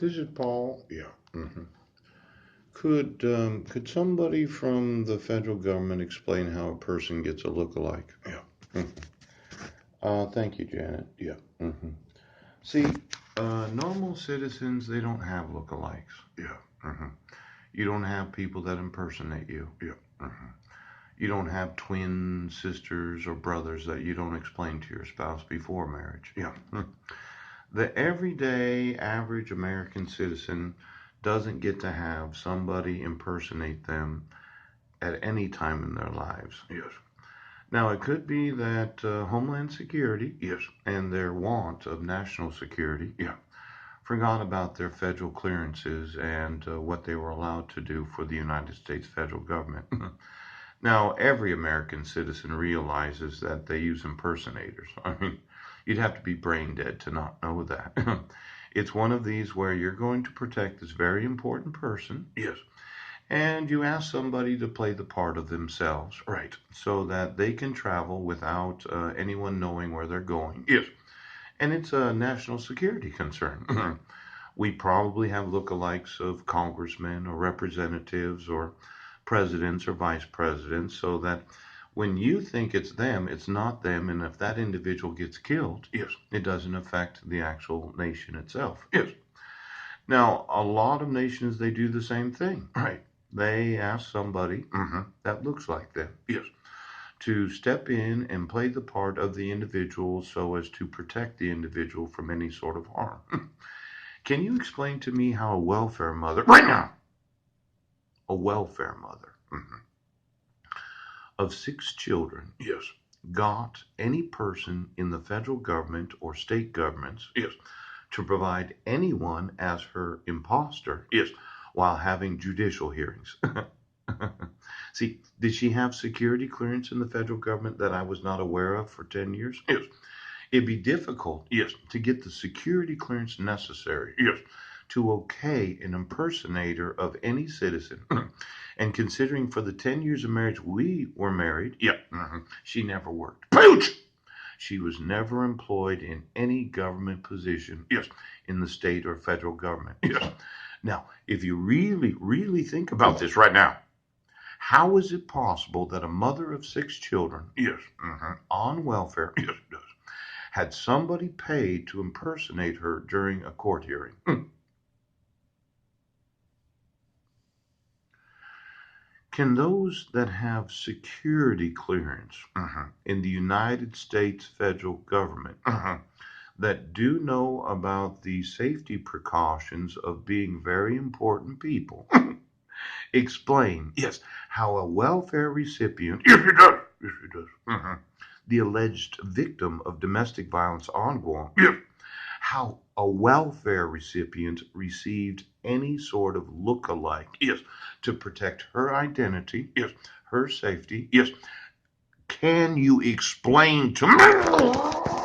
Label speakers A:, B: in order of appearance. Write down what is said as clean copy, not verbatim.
A: This is Paul. Yeah. Could somebody from the federal government explain how a person gets a look-alike? Yeah. Mhm. Thank you, Janet. Yeah. See, normal citizens, they don't have look-alikes. Yeah. You don't have people that impersonate you. Yeah. You don't have twin sisters or brothers that you don't explain to your spouse before marriage. Yeah. The everyday average American citizen doesn't get to have somebody impersonate them at any time in their lives. Yes. Now, it could be that Homeland Security, yes, and their want of national security, yeah, forgot about their federal clearances and what they were allowed to do for the United States federal government. Now, every American citizen realizes that they use impersonators. I mean, you'd have to be brain dead to not know that. It's one of these where you're going to protect this very important person. Yes. And you ask somebody to play the part of themselves. Right. So that they can travel without anyone knowing where they're going. Yes. And it's a national security concern. We probably have lookalikes of congressmen or representatives or presidents or vice presidents, so that when you think it's them, it's not them. And if that individual gets killed, yes, it doesn't affect the actual nation itself. Yes. Now, a lot of nations, they do the same thing. Right. They ask somebody that looks like them. Yes. To step in and play the part of the individual so as to protect the individual from any sort of harm. Can you explain to me how a welfare mother, right now, a welfare mother of 6 children, yes, got any person in the federal government or state governments, yes, to provide anyone as her imposter, yes, while having judicial hearings? See, did she have security clearance in the federal government that I was not aware of for 10 years? Yes. It'd be difficult, yes, to get the security clearance necessary, yes, to okay an impersonator of any citizen. And considering for the 10 years of marriage we were married, yeah, she never worked. Pooch! She was never employed in any government position, yes, in the state or federal government. Yes. Now, if you really, really think about this right now, how is it possible that a mother of 6 children, yes, on welfare, yes, had somebody paid to impersonate her during a court hearing? Can those that have security clearance in the United States federal government that do know about the safety precautions of being very important people explain, yes, how a welfare recipient, yes, it does, the alleged victim of domestic violence on Guam, yes, how a welfare recipient received any sort of look-alike, yes, to protect her identity, yes, her safety, yes. Can you explain to me?